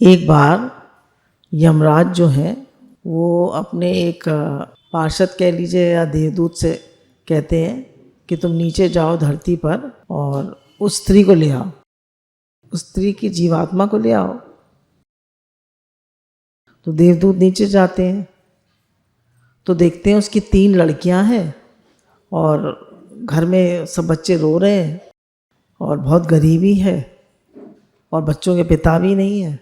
एक बार यमराज जो है वो अपने एक पार्षद कह लीजिए या देवदूत से कहते हैं कि तुम नीचे जाओ धरती पर और उस स्त्री को ले आओ, उस स्त्री की जीवात्मा को ले आओ। तो देवदूत नीचे जाते हैं तो देखते हैं उसकी 3 लड़कियां हैं और घर में सब बच्चे रो रहे हैं और बहुत गरीबी है और बच्चों के पिता भी नहीं है।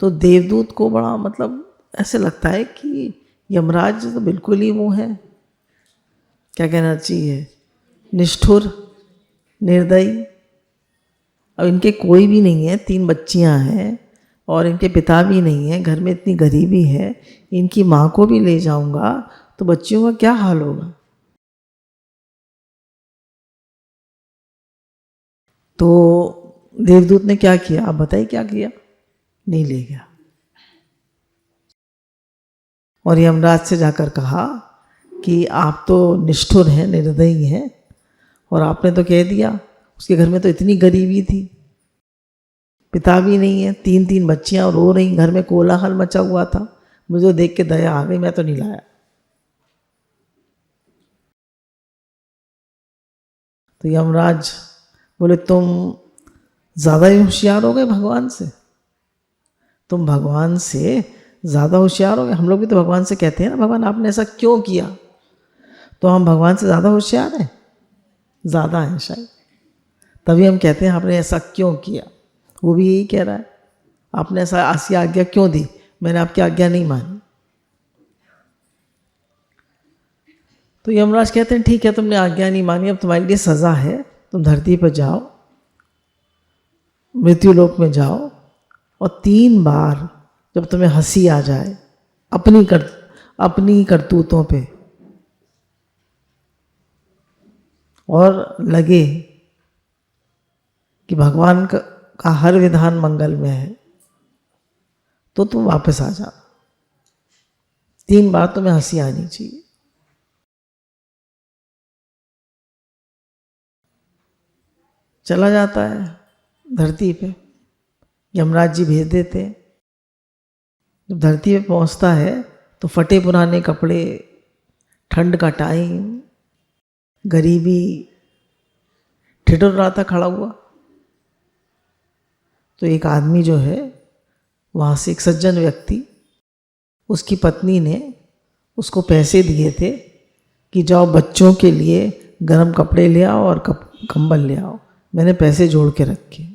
तो देवदूत को बड़ा ऐसे लगता है कि यमराज तो बिल्कुल ही वो है, क्या कहना चाहिए, निष्ठुर, निर्दयी। अब इनके कोई भी नहीं है, 3 बच्चियां हैं और इनके पिता भी नहीं है, घर में इतनी गरीबी है, इनकी माँ को भी ले जाऊंगा तो बच्चियों का क्या हाल होगा। तो देवदूत ने क्या किया, आप बताइए क्या किया? नहीं ले गया और यमराज से जाकर कहा कि आप तो निष्ठुर हैं, निर्दयी हैं और आपने तो कह दिया उसके घर में तो इतनी गरीबी थी, पिता भी नहीं है, 3 बच्चियां रो रही, घर में कोलाहल मचा हुआ था, मुझे देख के दया आ गई, मैं तो नहीं लाया। तो यमराज बोले तुम ज़्यादा ही होशियार हो गए भगवान से, तुम भगवान से ज़्यादा होशियार हो गए। हम लोग भी तो भगवान से कहते हैं ना, भगवान आपने ऐसा क्यों किया? तो हम भगवान से ज़्यादा होशियार हैं, ज़्यादा हैं शायद, तभी हम कहते हैं आपने ऐसा क्यों किया। वो भी यही कह रहा है, आपने ऐसी आज्ञा क्यों दी, मैंने आपकी आज्ञा नहीं मानी। तो यमराज कहते हैं ठीक है, तुमने आज्ञा नहीं मानी, अब तुम्हारे लिए सज़ा है, तुम धरती पर जाओ, मृत्युलोक में जाओ और 3 बार जब तुम्हें हंसी आ जाए अपनी करतूतों पे और लगे कि भगवान का हर विधान मंगल में है, तो तुम वापस आ जाओ। 3 बार तुम्हें हंसी आनी चाहिए। चला जाता है धरती पे, यमराज जी भेज देते हैं। जब धरती पे पहुंचता है तो फटे पुराने कपड़े, ठंड का टाइम, गरीबी, ठिठुर रहा था खड़ा हुआ। तो एक आदमी जो है वहाँ से, एक सज्जन व्यक्ति, उसकी पत्नी ने उसको पैसे दिए थे कि जाओ बच्चों के लिए गर्म कपड़े ले आओ और कंबल ले आओ, मैंने पैसे जोड़ के रखे।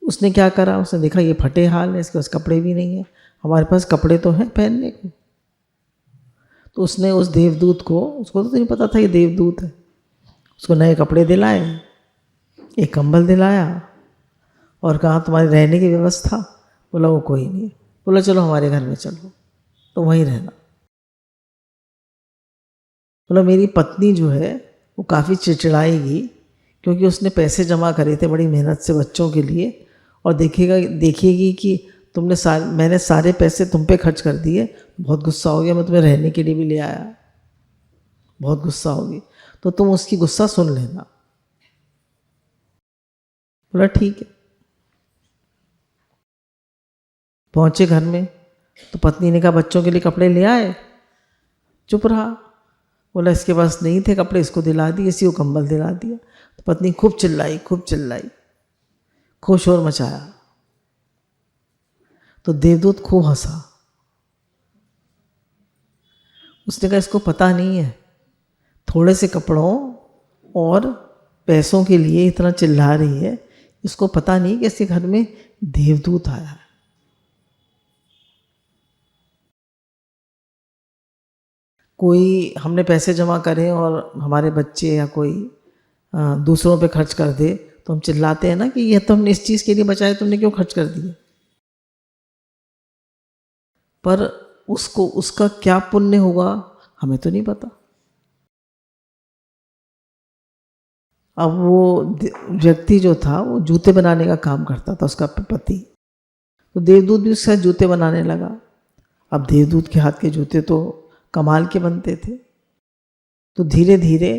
उसने क्या करा, उसने देखा ये फटे हाल है, इसके पास कपड़े भी नहीं है, हमारे पास कपड़े तो हैं पहनने को। तो उसने उस देवदूत को, उसको तो नहीं पता था ये देवदूत है, उसको नए कपड़े दिलाए, एक कंबल दिलाया और कहा तुम्हारी रहने की व्यवस्था? बोला वो कोई नहीं। बोला चलो हमारे घर में चलो, तो वहीं रहना। बोला मेरी पत्नी जो है वो काफ़ी चिड़चिड़ाएगी क्योंकि उसने पैसे जमा करे थे बड़ी मेहनत से बच्चों के लिए, और देखिएगी कि मैंने सारे पैसे तुम पे खर्च कर दिए, बहुत गुस्सा हो गया, मैं तुम्हें रहने के लिए भी ले आया, बहुत गुस्सा होगी, तो तुम उसकी गुस्सा सुन लेना। बोला ठीक है। पहुंचे घर में तो पत्नी ने कहा बच्चों के लिए कपड़े ले आए? चुप रहा। बोला इसके पास नहीं थे कपड़े, इसको दिला दिए, इसी को कंबल दिला दिया। तो पत्नी खूब चिल्लाई, खूब शोर मचाया। तो देवदूत खूब हंसा। उसने कहा इसको पता नहीं है, थोड़े से कपड़ों और पैसों के लिए इतना चिल्ला रही है, इसको पता नहीं कि इसके घर में देवदूत आया है। कोई हमने पैसे जमा करें और हमारे बच्चे या कोई दूसरों पे खर्च कर दे तो हम चिल्लाते हैं ना कि ये तो हमने इस चीज़ के लिए बचाए, तुमने क्यों खर्च कर दिए। पर उसका क्या पुण्य होगा हमें तो नहीं पता। अब वो व्यक्ति जो था वो जूते बनाने का काम करता था, उसका पति। तो देवदूत भी उसके साथ जूते बनाने लगा। अब देवदूत के हाथ के जूते तो कमाल के बनते थे, तो धीरे धीरे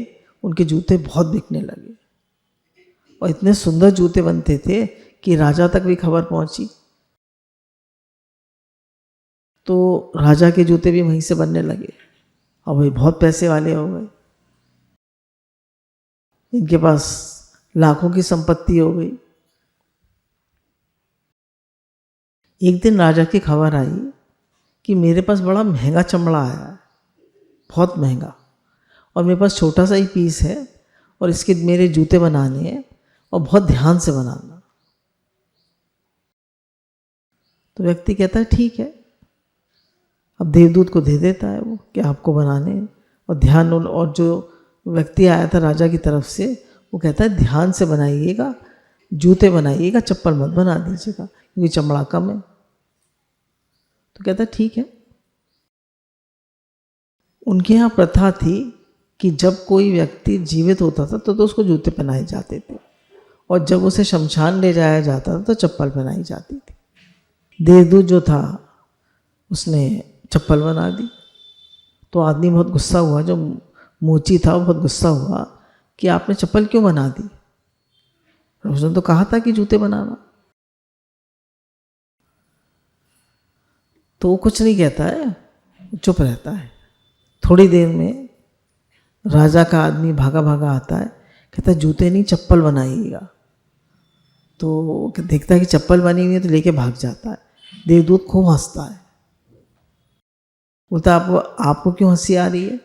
उनके जूते बहुत बिकने लगे और इतने सुंदर जूते बनते थे कि राजा तक भी खबर पहुंची। तो राजा के जूते भी वहीं से बनने लगे और वही बहुत पैसे वाले हो गए। इनके पास लाखों की संपत्ति हो गई। एक दिन राजा की खबर आई कि मेरे पास बड़ा महंगा चमड़ा आया है, बहुत महंगा, और मेरे पास छोटा सा ही पीस है और इसके मेरे जूते बनाने हैं और बहुत ध्यान से बनाना। तो व्यक्ति कहता है ठीक है। अब देवदूत को दे देता है वो कि आपको बनाने हैं और ध्यान। और जो व्यक्ति आया था राजा की तरफ से वो कहता है ध्यान से बनाइएगा, जूते बनाइएगा, चप्पल मत बना दीजिएगा क्योंकि चमड़ा कम है। तो कहता है ठीक है। उनके यहाँ प्रथा थी कि जब कोई व्यक्ति जीवित होता था तो उसको जूते पहनाए जाते थे और जब उसे शमशान ले जाया जाता था तो चप्पल पहनाई जाती थी। देवदूत जो था उसने चप्पल बना दी। तो आदमी बहुत गुस्सा हुआ, जो मोची था वो बहुत गुस्सा हुआ कि आपने चप्पल क्यों बना दी, उसने तो कहा था कि जूते बनाना। तो वो कुछ नहीं कहता है, चुप रहता है। थोड़ी देर में राजा का आदमी भागा भागा आता है, कहता है जूते नहीं चप्पल बनाइएगा। तो देखता है कि चप्पल बनी हुई है तो लेके भाग जाता है। देवदूत खूब हंसता है, बोलता आपको क्यों हंसी आ रही है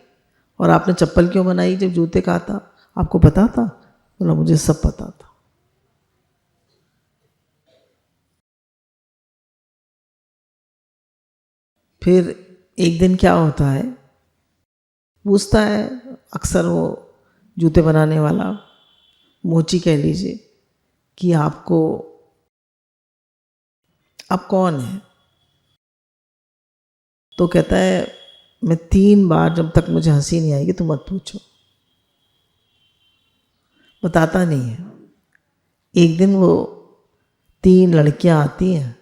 और आपने चप्पल क्यों बनाई जब जूते कहा था, आपको पता था? बोला मुझे सब पता था। फिर एक दिन क्या होता है, पूछता है अक्सर वो जूते बनाने वाला, मोची कह लीजिए, कि आप कौन है? तो कहता है मैं 3 बार जब तक मुझे हंसी नहीं आएगी तो मत पूछो। बताता नहीं है। एक दिन वो 3 लड़कियां आती हैं,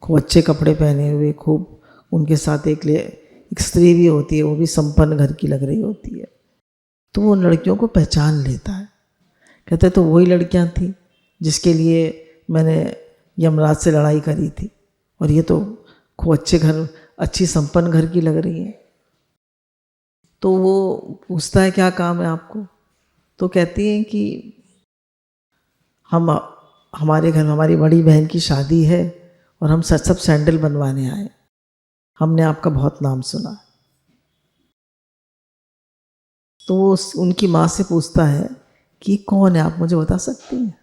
खूब अच्छे कपड़े पहने हुए, खूब उनके साथ एक स्त्री भी होती है, वो भी संपन्न घर की लग रही होती है। तो वो लड़कियों को पहचान लेता है। कहते तो वही लड़कियां थी जिसके लिए मैंने यमराज से लड़ाई करी थी, और ये तो खूब अच्छी संपन्न घर की लग रही है। तो वो पूछता है क्या काम है आपको? तो कहती हैं कि हमारे घर में हमारी बड़ी बहन की शादी है और हम सब सैंडल बनवाने आए, हमने आपका बहुत नाम सुना। तो वो उनकी माँ से पूछता है कि कौन है, आप मुझे बता सकती हैं?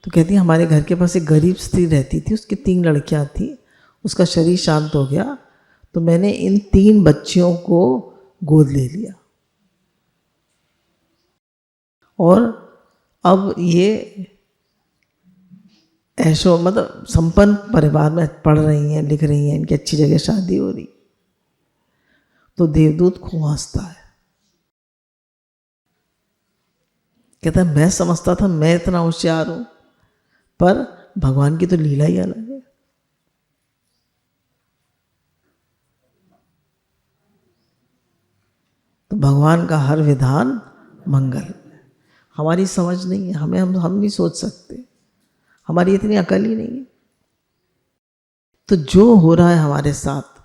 तो कहती है हमारे घर के पास एक गरीब स्त्री रहती थी, उसकी 3 लड़कियां थी, उसका शरीर शांत हो गया तो मैंने इन 3 बच्चियों को गोद ले लिया और अब ये ऐशो मतलब संपन्न परिवार में पढ़ रही हैं, लिख रही हैं, इनकी अच्छी जगह शादी हो रही। तो देवदूत खूब हंसता है, कहता है मैं समझता था मैं इतना होशियार हूं, पर भगवान की तो लीला ही अलग है। तो भगवान का हर विधान मंगल। हमारी समझ नहीं है, हम नहीं सोच सकते, हमारी इतनी अकल ही नहीं है। तो जो हो रहा है हमारे साथ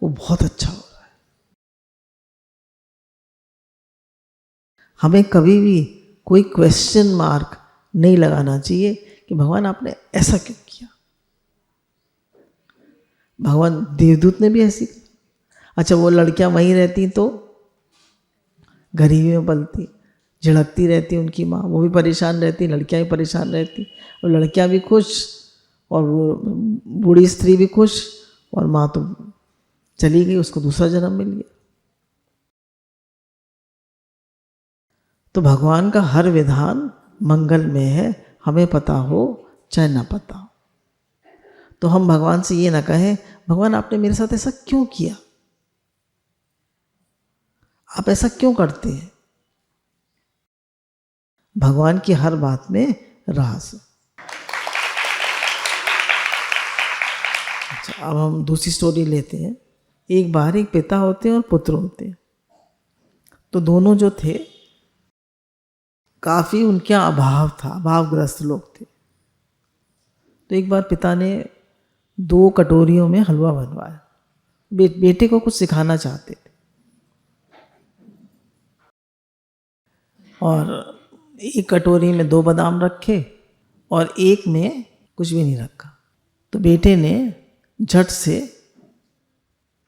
वो बहुत अच्छा हो रहा है। हमें कभी भी कोई क्वेश्चन मार्क नहीं लगाना चाहिए कि भगवान आपने ऐसा क्यों किया। भगवान देवदूत ने भी ऐसी, अच्छा वो लड़कियां वहीं रहती तो गरीबी में पलती, झिड़कती रहती उनकी माँ, वो भी परेशान रहती, लड़कियां भी परेशान रहती, और लड़कियां भी खुश और वो बूढ़ी स्त्री भी खुश, और माँ तो चली गई, उसको दूसरा जन्म मिल गया। तो भगवान का हर विधान मंगल में है, हमें पता हो चाहे ना पता हो। तो हम भगवान से ये ना कहें भगवान आपने मेरे साथ ऐसा क्यों किया, आप ऐसा क्यों करते हैं। भगवान की हर बात में राज है। अच्छा, अब हम दूसरी स्टोरी लेते हैं। एक बार एक पिता होते हैं और पुत्र होते हैं। तो दोनों जो थे काफ़ी उनके अभाव था, अभावग्रस्त लोग थे। तो एक बार पिता ने 2 कटोरियों में हलवा बनवाया। बेटे को कुछ सिखाना चाहते थे, और एक कटोरी में 2 बादाम रखे और एक में कुछ भी नहीं रखा। तो बेटे ने झट से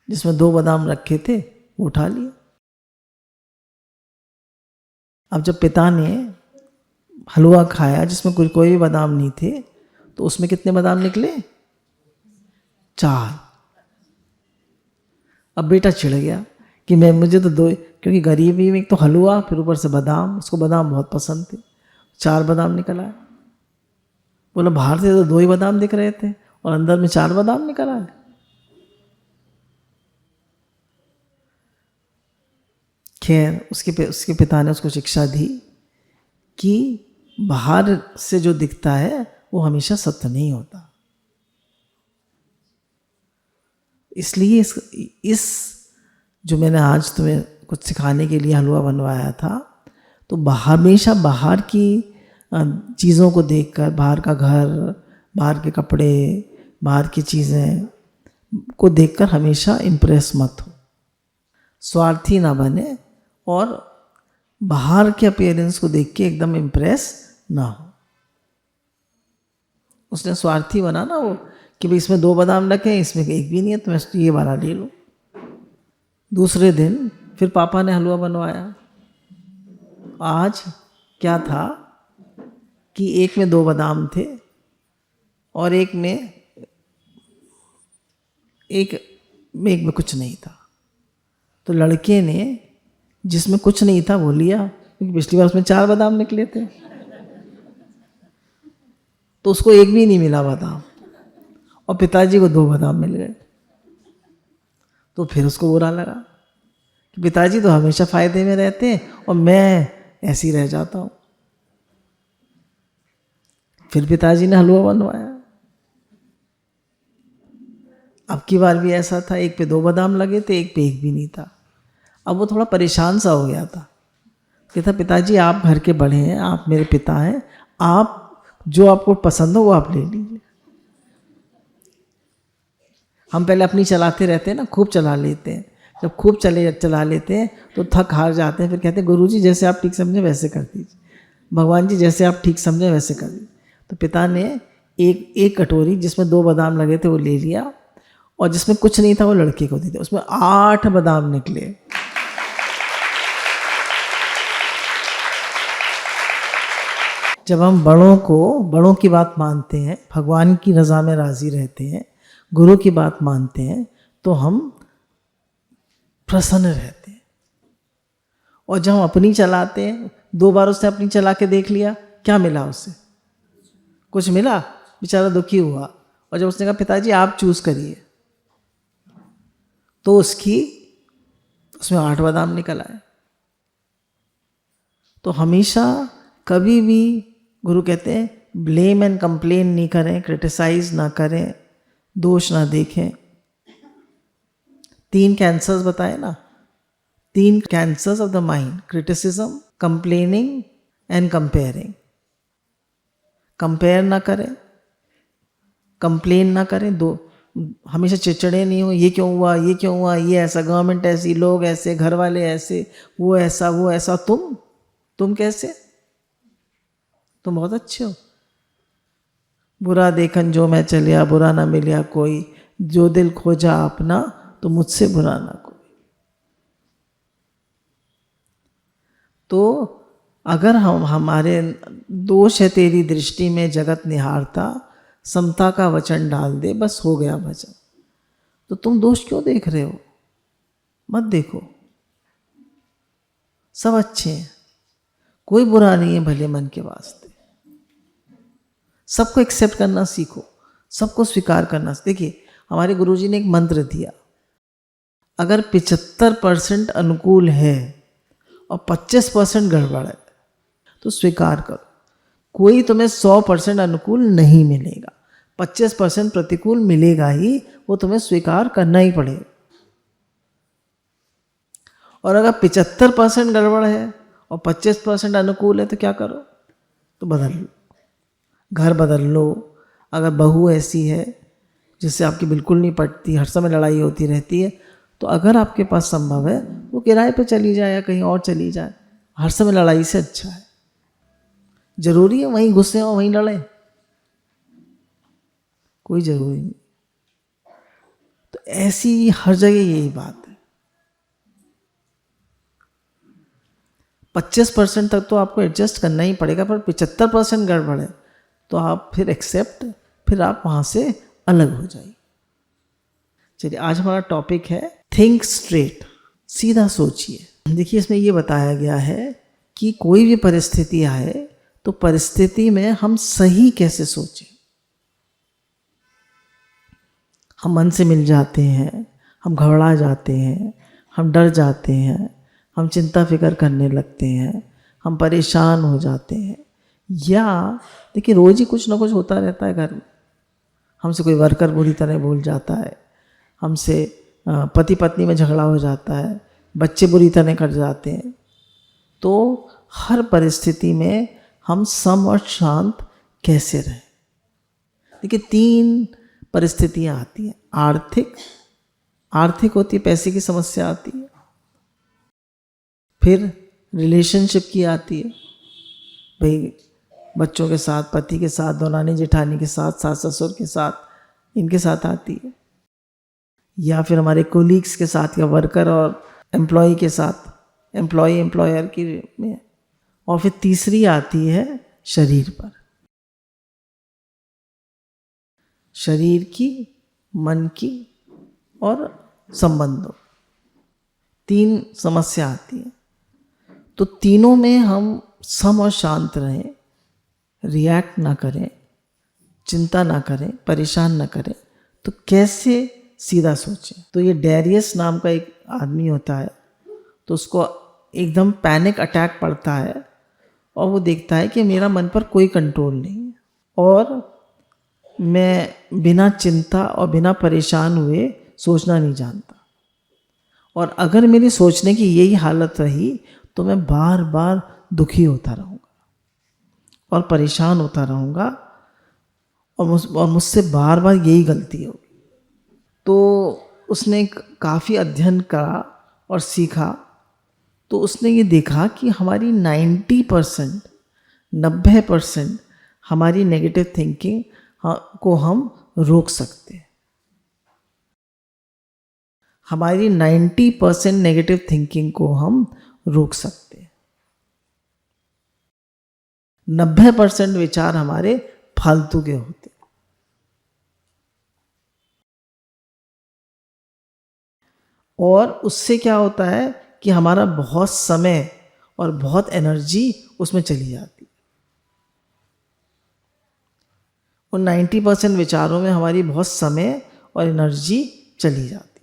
जिसमें 2 बादाम रखे थे वो उठा लिया। अब जब पिता ने हलवा खाया जिसमें कोई भी बादाम नहीं थे, तो उसमें कितने बादाम निकले? 4। अब बेटा चिढ़ गया कि मुझे तो 2, क्योंकि गरीबी में एक तो हलवा फिर ऊपर से बादाम, उसको बादाम बहुत पसंद थे। 4 बादाम निकल आए। बोला बाहर से तो 2 ही बादाम दिख रहे थे और अंदर में 4 बादाम निकल आए। खैर उसके पिता ने उसको शिक्षा दी कि बाहर से जो दिखता है वो हमेशा सत्य नहीं होता। इसलिए इस जो मैंने आज तुम्हें कुछ सिखाने के लिए हलवा बनवाया था, तो हमेशा बाहर की चीज़ों को देखकर, बाहर का घर, बाहर के कपड़े, बाहर की चीज़ें को देखकर हमेशा इम्प्रेस मत हो, स्वार्थी ना बने और बाहर के अपीयरेंस को देख के एकदम इम्प्रेस ना हो। उसने स्वार्थी बना ना वो कि भाई इसमें 2 बादाम रखे, इसमें एक भी नहीं है तो मैं ये वाला ले लूँ। दूसरे दिन फिर पापा ने हलवा बनवाया। आज क्या था कि एक में 2 बादाम थे और एक में कुछ नहीं था। तो लड़के ने जिसमें कुछ नहीं था वो लिया, क्योंकि पिछली बार उसमें 4 बादाम निकले थे, तो उसको एक भी नहीं मिला बादाम, और पिताजी को 2 बादाम मिल गए। तो फिर उसको बुरा लगा कि पिताजी तो हमेशा फायदे में रहते हैं और मैं ऐसे ही रह जाता हूँ। फिर पिताजी ने हलवा बनवाया। अब की बार भी ऐसा था, एक पे 2 बादाम लगे थे, एक पे एक भी नहीं था। अब वो थोड़ा परेशान सा हो गया था। कहता पिताजी आप घर के बड़े हैं, आप मेरे पिता हैं, आप जो आपको पसंद हो वो आप ले लीजिए। हम पहले अपनी चलाते रहते हैं ना, खूब चला लेते हैं। जब खूब चला लेते हैं तो थक हार जाते हैं, फिर कहते हैं गुरुजी जैसे आप ठीक समझे वैसे कर दीजिए, भगवान जी जैसे आप ठीक समझे वैसे कर दीजिए। तो पिता ने एक कटोरी जिसमें 2 बादाम लगे थे वो ले लिया, और जिसमें कुछ नहीं था वो लड़के को दे दिया। उसमें 8 बादाम निकले। जब हम बड़ों की बात मानते हैं, भगवान की रज़ा में राज़ी रहते हैं, गुरु की बात मानते हैं, तो हम प्रसन्न रहते हैं। और जब हम अपनी चलाते हैं, 2 बार उसने अपनी चला के देख लिया, क्या मिला उससे? कुछ मिला? बेचारा दुखी हुआ। और जब उसने कहा पिताजी आप चूज़ करिए, तो उसमें 8 बादाम निकल आए। तो हमेशा कभी भी गुरु कहते हैं ब्लेम एंड कंप्लेन नहीं करें, क्रिटिसाइज ना करें, दोष ना देखें। 3 कैंसर्स बताए ना, 3 cancers of the mind, criticism, complaining and comparing. Compare ना करें, कंप्लेन ना करें, हमेशा चिड़चिड़े नहीं हो, ये क्यों हुआ, ये क्यों हुआ, ये ऐसा, गवर्नमेंट ऐसी, लोग ऐसे, घर वाले ऐसे, वो ऐसा, तुम कैसे? तुम बहुत अच्छे हो। बुरा देखन जो मैं चलिया, बुरा ना मिलिया कोई, जो दिल खोजा अपना, तो मुझसे बुरा ना कोई। तो अगर हमारे दोष है तेरी दृष्टि में जगत निहारता, समता का वचन डाल दे, बस हो गया भजन। तो तुम दोष क्यों देख रहे हो? मत देखो, सब अच्छे हैं, कोई बुरा नहीं है भले मन के वास्ते। सबको एक्सेप्ट करना सीखो, सबको स्वीकार करना। देखिए हमारे गुरुजी ने एक मंत्र दिया, अगर 75% अनुकूल है और 25% गड़बड़ है तो स्वीकार करो। कोई तुम्हें 100% अनुकूल नहीं मिलेगा, 25% प्रतिकूल मिलेगा ही, वो तुम्हें स्वीकार करना ही पड़ेगा। और अगर 75% गड़बड़ है और 25% अनुकूल है तो क्या करो? तो बदल लो, घर बदल लो, अगर बहू ऐसी है जिससे आपकी बिल्कुल नहीं पटती, हर समय लड़ाई होती रहती है, तो अगर आपके पास संभव है वो किराए पे चली जाए या कहीं और चली जाए। हर समय लड़ाई से अच्छा है, जरूरी है वहीं घुसे और वहीं लड़े, कोई जरूरी नहीं। तो ऐसी हर जगह यही बात है। 25% तक तो आपको एडजस्ट करना ही पड़ेगा, पर 75% गड़बड़ है तो आप फिर एक्सेप्ट, फिर आप वहां से अलग हो जाइए। चलिए, आज हमारा टॉपिक है थिंक स्ट्रेट, सीधा सोचिए। देखिए, इसमें ये बताया गया है कि कोई भी परिस्थिति आए तो परिस्थिति में हम सही कैसे सोचें। हम मन से मिल जाते हैं, हम घबरा जाते हैं, हम डर जाते हैं, हम चिंता फिक्र करने लगते हैं, हम परेशान हो जाते हैं, या देखिए रोज ही कुछ ना कुछ होता रहता है घर में। हमसे कोई वर्कर बुरी तरह बोल जाता है, हमसे पति पत्नी में झगड़ा हो जाता है, बच्चे बुरी तरह कर जाते हैं। तो हर परिस्थिति में हम सम और शांत कैसे रहें। देखिए, 3 परिस्थितियां आती हैं। आर्थिक होती है, पैसे की समस्या आती है। फिर रिलेशनशिप की आती है, भाई बच्चों के साथ, पति के साथ, दौरानी जेठानी के साथ, सास ससुर के साथ, इनके साथ आती है। या फिर हमारे कोलीग्स के साथ, या वर्कर और एम्प्लॉय के साथ, एम्प्लॉय एम्प्लॉयर की में। और फिर तीसरी आती है शरीर पर, शरीर की, मन की और संबंधों। 3 समस्या आती है। तो तीनों में हम सम और शांत रहें, रिएक्ट ना करें, चिंता ना करें, परेशान ना करें। तो कैसे सीधा सोचें। तो ये डैरियस नाम का एक आदमी होता है, तो उसको एकदम पैनिक अटैक पड़ता है और वो देखता है कि मेरा मन पर कोई कंट्रोल नहीं है और मैं बिना चिंता और बिना परेशान हुए सोचना नहीं जानता। और अगर मेरी सोचने की यही हालत रही तो मैं बार बार दुखी होता रहूँगा और परेशान होता रहूँगा और मुझसे बार बार यही गलती होगी। तो उसने काफ़ी अध्ययन करा और सीखा, तो उसने ये देखा कि हमारी 90% हमारी नेगेटिव थिंकिंग को हम रोक सकते हैं। हमारी 90% नेगेटिव थिंकिंग को हम रोक सकते हैं। 90% विचार हमारे फालतू के होते हैं। और उससे क्या होता है कि हमारा बहुत समय और बहुत एनर्जी उसमें चली जाती है। उन 90% विचारों में हमारी बहुत समय और एनर्जी चली जाती है।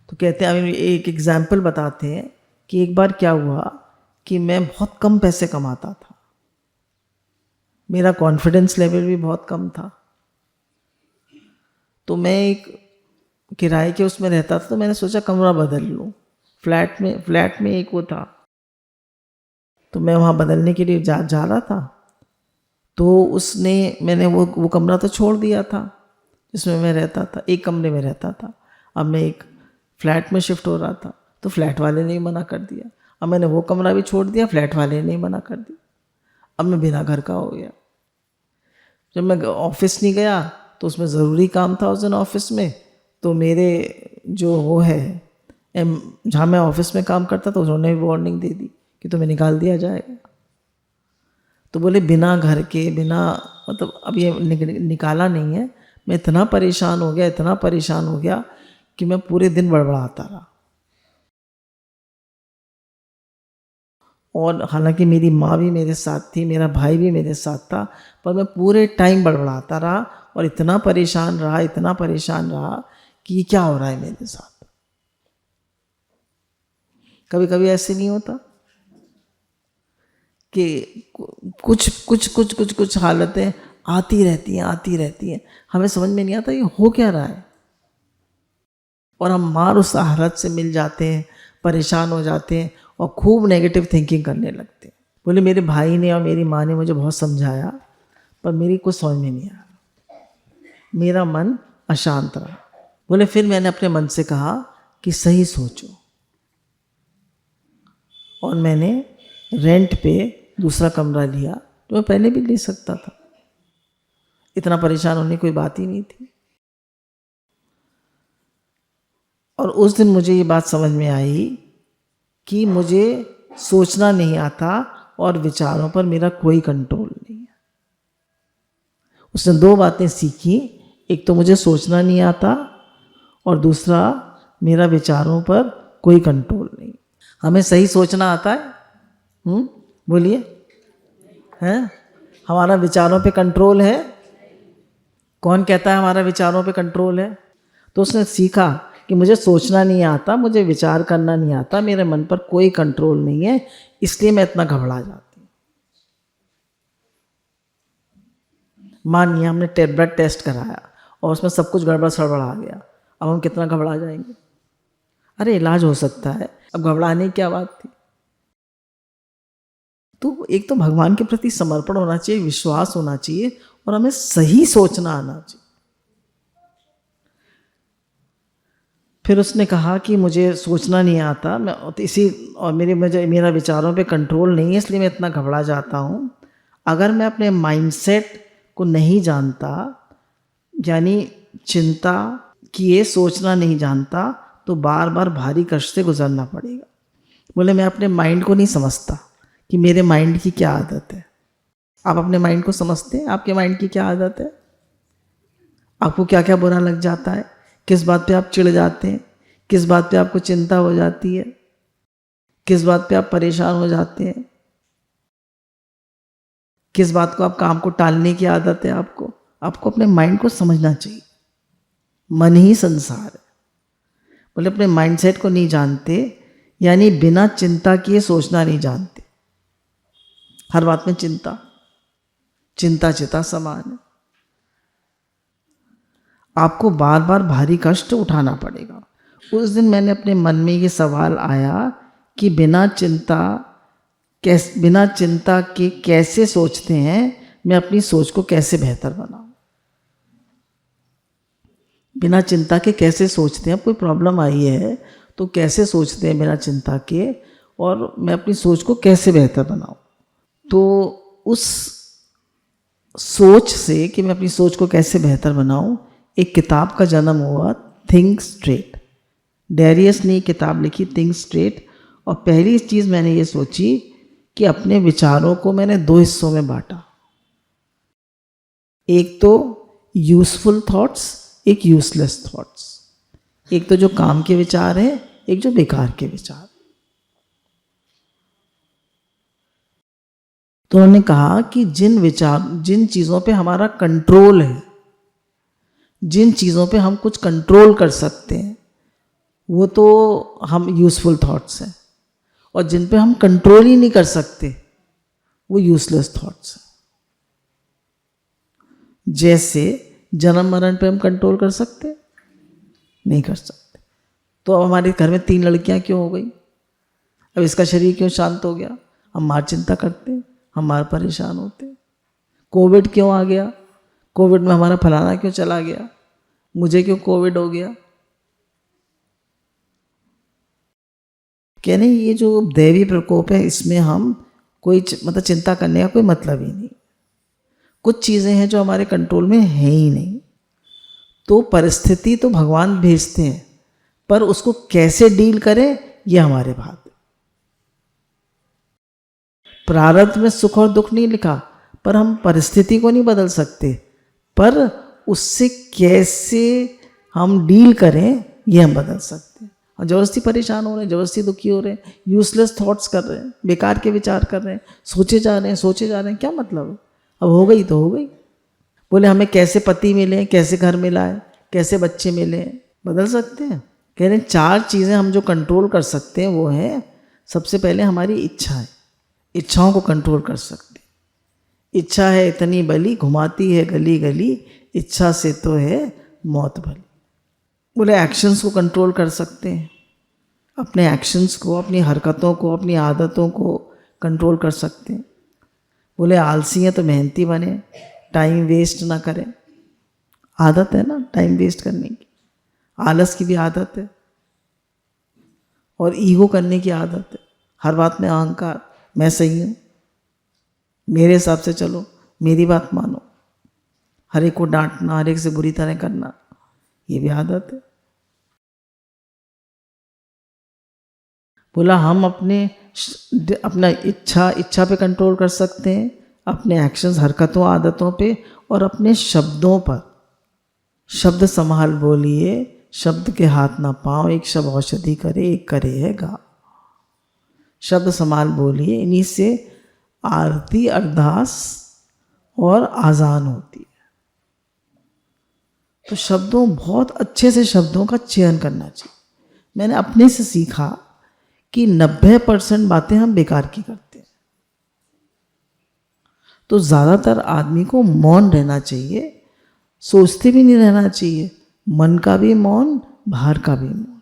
तो कहते हैं, अभी एक एग्जाम्पल बताते हैं कि एक बार क्या हुआ कि मैं बहुत कम पैसे कमाता था, मेरा कॉन्फिडेंस लेवल भी बहुत कम था। तो मैं एक किराए के उसमें रहता था, तो मैंने सोचा कमरा बदल लूँ। फ्लैट में एक वो था, तो मैं वहाँ बदलने के लिए जा रहा था। तो मैंने वो कमरा तो छोड़ दिया था जिसमें मैं रहता था, एक कमरे में रहता था। अब मैं एक फ्लैट में शिफ्ट हो रहा था, तो फ्लैट वाले ने मना कर दिया। अब मैंने वो कमरा भी छोड़ दिया, फ्लैट वाले ने मना कर दिया। अब मैं बिना घर का हो गया। जब मैं ऑफिस नहीं गया तो उसमें ज़रूरी काम था उस दिन ऑफिस में, तो मेरे जो वो है जहाँ मैं ऑफिस में काम करता था, उन्होंने भी वार्निंग दे दी कि तुम्हें निकाल दिया जाएगा। तो बोले बिना घर के, बिना मतलब अब ये निकाला नहीं है। मैं इतना परेशान हो गया कि मैं पूरे दिन बड़बड़ाता रहा। और हालांकि मेरी माँ भी मेरे साथ थी, मेरा भाई भी मेरे साथ था, पर मैं पूरे टाइम बड़बड़ाता रहा और इतना परेशान रहा कि ये क्या हो रहा है मेरे साथ। कभी कभी ऐसे नहीं होता कि कुछ हालतें आती रहती हैं, हमें समझ में नहीं आता ये हो क्या रहा है, और हम मार उस हालत से मिल जाते हैं, परेशान हो जाते हैं और खूब नेगेटिव थिंकिंग करने लगते हैं। बोले मेरे भाई ने और मेरी माँ ने मुझे बहुत समझाया, पर मेरी कुछ समझ में नहीं आया, मेरा मन अशांत रहा। बोले फिर मैंने अपने मन से कहा कि सही सोचो, और मैंने रेंट पे दूसरा कमरा लिया, जो मैं पहले भी ले सकता था, इतना परेशान होने की कोई बात ही नहीं थी। और उस दिन मुझे ये बात समझ में आई कि मुझे सोचना नहीं आता और विचारों पर मेरा कोई कंट्रोल नहीं है। उसने दो बातें सीखी, एक तो मुझे सोचना नहीं आता और दूसरा मेरा विचारों पर कोई कंट्रोल नहीं। हमें सही सोचना आता है? बोलिए, हैं? हमारा विचारों पे कंट्रोल है? कौन कहता है हमारा विचारों पे कंट्रोल है? तो उसने सीखा कि मुझे सोचना नहीं आता, मुझे विचार करना नहीं आता, मेरे मन पर कोई कंट्रोल नहीं है, इसलिए मैं इतना घबरा जाती हूँ। मानिए हमने ब्लड टेस्ट कराया और उसमें सब कुछ गड़बड़ सड़बड़ आ गया, अब हम कितना घबरा जाएंगे? अरे इलाज हो सकता है, अब घबराने की क्या बात थी? तो एक तो भगवान के प्रति समर्पण होना चाहिए, विश्वास होना चाहिए, और हमें सही सोचना आना चाहिए। फिर उसने कहा कि मुझे सोचना नहीं आता, मैं इसी और मेरा विचारों पे कंट्रोल नहीं है, इसलिए मैं इतना घबरा जाता हूँ। अगर मैं अपने माइंडसेट को नहीं जानता, यानी चिंता किए सोचना नहीं जानता, तो बार बार भारी कष्ट से गुजरना पड़ेगा। बोले मैं अपने माइंड को नहीं समझता कि मेरे माइंड की क्या आदत है। आप अपने माइंड को समझते हैं? आपके माइंड की क्या आदत है? आपको क्या क्या बुरा लग जाता है? किस बात पे आप चिढ़ जाते हैं? किस बात पे आपको चिंता हो जाती है? किस बात पे आप परेशान हो जाते हैं? किस बात को आप काम को टालने की आदत है आपको? आपको अपने माइंड को समझना चाहिए। मन ही संसार है। बोले अपने माइंडसेट को नहीं जानते, यानी बिना चिंता किए सोचना नहीं जानते। हर बात में चिंता, चिंता चिता समान है। आपको बार बार भारी कष्ट उठाना पड़ेगा। उस दिन मैंने अपने मन में ये सवाल आया कि बिना चिंता के कैसे सोचते हैं, मैं अपनी सोच को कैसे बेहतर बनाऊं। बिना चिंता के कैसे सोचते हैं? कोई प्रॉब्लम आई है तो कैसे सोचते हैं बिना चिंता के, और मैं अपनी सोच को कैसे बेहतर बनाऊं। तो उस सोच से कि मैं अपनी सोच को कैसे बेहतर बनाऊं, एक किताब का जन्म हुआ, थिंक स्ट्रेट। डेरियस ने किताब लिखी थिंक स्ट्रेट, और पहली चीज़ मैंने ये सोची कि अपने विचारों को मैंने दो हिस्सों में बांटा। एक तो यूजफुल थॉट्स, एक यूजलेस थॉट्स। एक तो जो काम के विचार हैं, एक जो बेकार के विचार। तो उन्होंने कहा कि जिन चीज़ों पे हमारा कंट्रोल है, जिन चीज़ों पे हम कुछ कंट्रोल कर सकते हैं, वो तो हम यूजफुल थॉट्स हैं, और जिन पे हम कंट्रोल ही नहीं कर सकते वो यूजलेस थॉट्स हैं। जैसे जन्म मरण पे हम कंट्रोल कर सकते? नहीं कर सकते। तो अब हमारे घर में 3 लड़कियां क्यों हो गई? अब इसका शरीर क्यों शांत हो गया? हम मार चिंता करते, हम मार परेशान होते। कोविड क्यों आ गया? कोविड में हमारा फलाना क्यों चला गया? मुझे क्यों कोविड हो गया? कहने ये जो दैवी प्रकोप है, इसमें हम कोई चिंता करने का कोई मतलब ही नहीं। कुछ चीज़ें हैं जो हमारे कंट्रोल में है ही नहीं। तो परिस्थिति तो भगवान भेजते हैं, पर उसको कैसे डील करें ये हमारे हाथ। प्रारब्ध में सुख और दुख नहीं लिखा, पर हम परिस्थिति को नहीं बदल सकते, पर उससे कैसे हम डील करें ये हम बदल सकते हैं। और ज़बरदस्ती परेशान हो रहे हैं, ज़बरदस्ती दुखी हो रहे हैं, यूजलेस थॉट्स कर रहे हैं, बेकार के विचार कर रहे हैं, सोचे जा रहे हैं, क्या मतलब है? अब हो गई तो हो गई। बोले हमें कैसे पति मिले, कैसे घर मिला है, कैसे बच्चे मिले, बदल सकते हैं? कह रहे हैं 4 चीज़ें हम जो कंट्रोल कर सकते हैं वो है, सबसे पहले हमारी इच्छा है। इच्छाओं को कंट्रोल कर सकते हैं। इच्छा है इतनी बली, घुमाती है गली गली, इच्छा से तो है मौत भली। बोले एक्शंस को कंट्रोल कर सकते हैं। अपने एक्शंस को, अपनी हरकतों को, अपनी आदतों को कंट्रोल कर सकते हैं। बोले आलसी हैं तो मेहनती बने, टाइम वेस्ट ना करें। आदत है ना टाइम वेस्ट करने की, आलस की भी आदत है और ईगो करने की आदत है। हर बात में अहंकार, मैं सही हूँ, मेरे हिसाब से चलो, मेरी बात मानो, हर एक को डांटना, हर एक से बुरी तरह करना, ये भी आदत है। बोला हम अपना इच्छा पे कंट्रोल कर सकते हैं, अपने एक्शंस, हरकतों, आदतों पे, और अपने शब्दों पर। शब्द संभाल बोलिए, शब्द के हाथ ना पाओ, एक शब्द औषधि करे, एक करे है घाव। शब्द संभाल बोलिए, इन्हीं से आरती, अरदास और आजान होती है। तो शब्दों, बहुत अच्छे से शब्दों का चयन करना चाहिए। मैंने अपने से सीखा कि 90% बातें हम बेकार की करते हैं। तो ज़्यादातर आदमी को मौन रहना चाहिए, सोचते भी नहीं रहना चाहिए, मन का भी मौन, बाहर का भी मौन।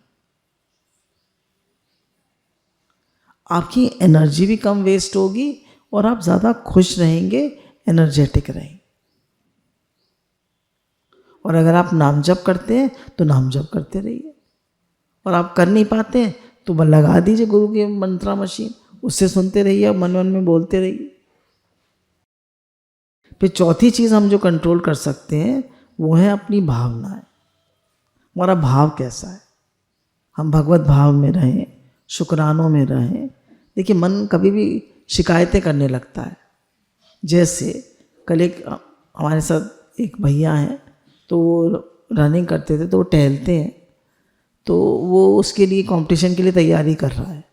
आपकी एनर्जी भी कम वेस्ट होगी और आप ज़्यादा खुश रहेंगे, एनर्जेटिक रहेंगे। और अगर आप नाम जप करते हैं तो नाम जप करते रहिए, और आप कर नहीं पाते हैं तो बस लगा दीजिए गुरु की मंत्रा मशीन, उससे सुनते रहिए और मन मन में बोलते रहिए। फिर चौथी चीज़ हम जो कंट्रोल कर सकते हैं वो है अपनी भावनाएं। हमारा भाव कैसा है, हम भगवत भाव में रहें, शुक्रानों में रहें। देखिए मन कभी भी शिकायतें करने लगता है। जैसे कल एक हमारे साथ एक भैया हैं, तो वो रनिंग करते थे, तो वो टहलते हैं, तो वो उसके लिए कंपटीशन के लिए तैयारी कर रहा है।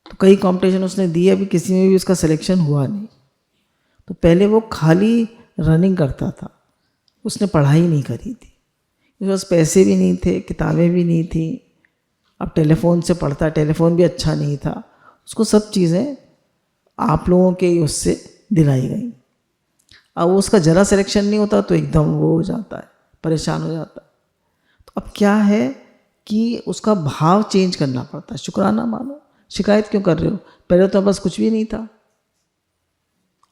तो कई कंपटीशन उसने दिए, अभी किसी में भी उसका सिलेक्शन हुआ नहीं। तो पहले वो खाली रनिंग करता था, उसने पढ़ाई नहीं करी थी, उसके पास पैसे भी नहीं थे, किताबें भी नहीं थी। अब टेलीफोन से पढ़ता, टेलीफोन भी अच्छा नहीं था, उसको सब चीज़ें आप लोगों के उससे दिलाई गई। अब उसका ज़रा सिलेक्शन नहीं होता तो एकदम वो हो जाता है, परेशान हो जाता है। तो अब क्या है कि उसका भाव चेंज करना पड़ता है। शुक्राना मानो, शिकायत क्यों कर रहे हो, पहले तो बस कुछ भी नहीं था,